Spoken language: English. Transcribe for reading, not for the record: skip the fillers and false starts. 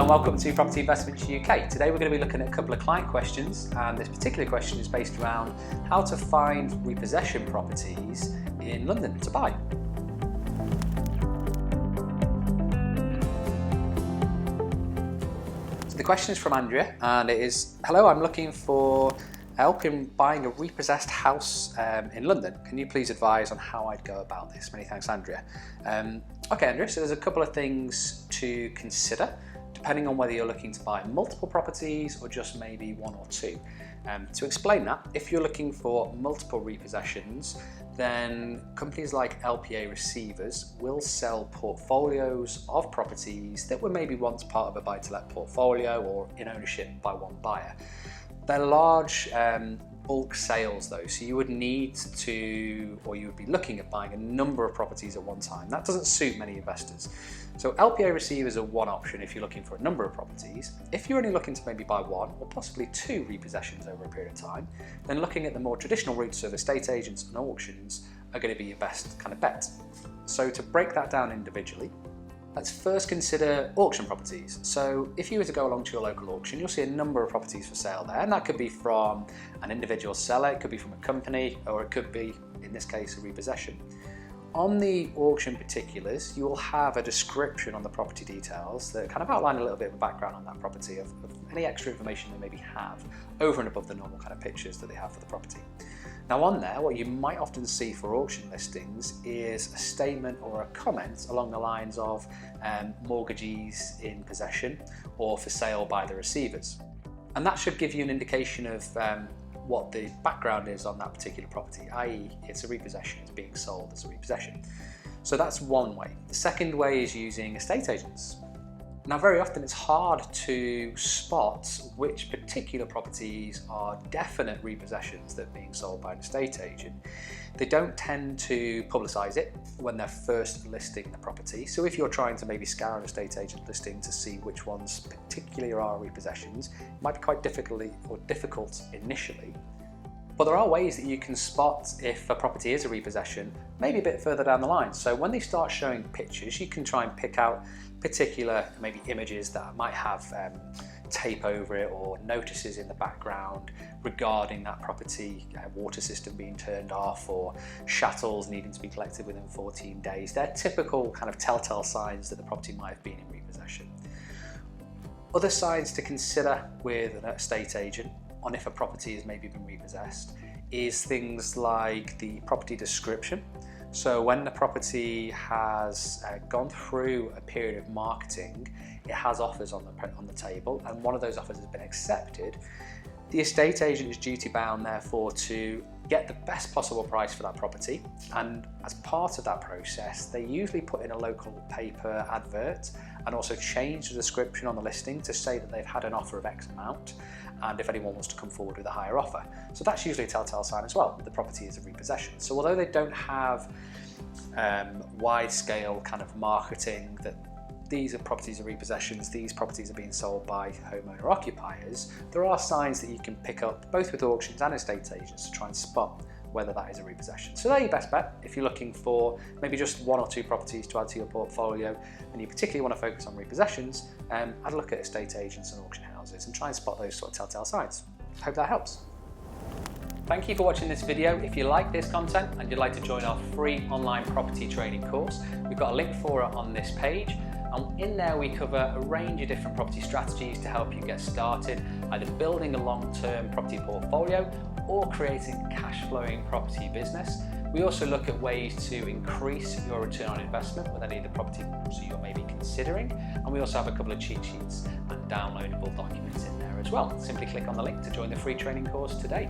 and welcome to Property Investments UK. Today we're going to be looking at a couple of client questions, and this particular question is based around how to find repossession properties in London to buy. So the question is from Andrea, and it is, hello, I'm looking for help in buying a repossessed house in London. Can you please advise on how I'd go about this? Many thanks, Andrea. Okay, Andrea, so there's a couple of things to consider depending on whether you're looking to buy multiple properties or just maybe one or two. To explain that, if you're looking for multiple repossessions, then companies like LPA receivers will sell portfolios of properties that were maybe once part of a buy-to-let portfolio or in ownership by one buyer. They're large bulk sales though, so you would need to, or you would be looking at buying a number of properties at one time. That doesn't suit many investors. So LPA receivers are one option if you're looking for a number of properties. If you're only looking to maybe buy one or possibly two repossessions over a period of time, then looking at the more traditional routes of estate agents and auctions are going to be your best kind of bet. So to break that down individually, let's first consider auction properties. So if you were to go along to your local auction, you'll see a number of properties for sale there, and that could be from an individual seller, it could be from a company, or it could be, in this case, a repossession. On the auction particulars, you will have a description on the property details that kind of outline a little bit of a background on that property of any extra information they maybe have over and above the normal kind of pictures that they have for the property. Now on there, what you might often see for auction listings is a statement or a comment along the lines of mortgagees in possession or for sale by the receivers. And that should give you an indication of what the background is on that particular property, i.e. it's a repossession, it's being sold as a repossession. So that's one way. The second way is using estate agents. Now very often it's hard to spot which particular properties are definite repossessions that are being sold by an estate agent. They don't tend to publicise it when they're first listing the property. So if you're trying to maybe scour an estate agent listing to see which ones particularly are repossessions, it might be quite difficult initially. But there are ways that you can spot if a property is a repossession, maybe a bit further down the line. So when they start showing pictures, you can try and pick out particular maybe images that might have tape over it or notices in the background regarding that property, water system being turned off or chattels needing to be collected within 14 days. They're typical kind of telltale signs that the property might have been in repossession. Other signs to consider with an estate agent on if a property has maybe been repossessed is things like the property description. So when the property has gone through a period of marketing, it has offers on the table, and one of those offers has been accepted, the estate agent is duty bound therefore to get the best possible price for that property, and as part of that process they usually put in a local paper advert and also change the description on the listing to say that they've had an offer of X amount and if anyone wants to come forward with a higher offer. So that's usually a telltale sign as well that the property is a repossession. So although they don't have wide scale kind of marketing that these are properties are repossessions, these properties are being sold by homeowner occupiers, there are signs that you can pick up both with auctions and estate agents to try and spot whether that is a repossession. So they're your best bet if you're looking for maybe just one or two properties to add to your portfolio and you particularly want to focus on repossessions. I'd look at estate agents and auction houses and try and spot those sort of telltale signs. Hope that helps. Thank you for watching this video. If you like this content and you'd like to join our free online property training course, we've got a link for it on this page. And in there we cover a range of different property strategies to help you get started, either building a long-term property portfolio or creating a cash-flowing property business. We also look at ways to increase your return on investment with any of the property you're maybe considering. And we also have a couple of cheat sheets and downloadable documents in there as well. Simply click on the link to join the free training course today.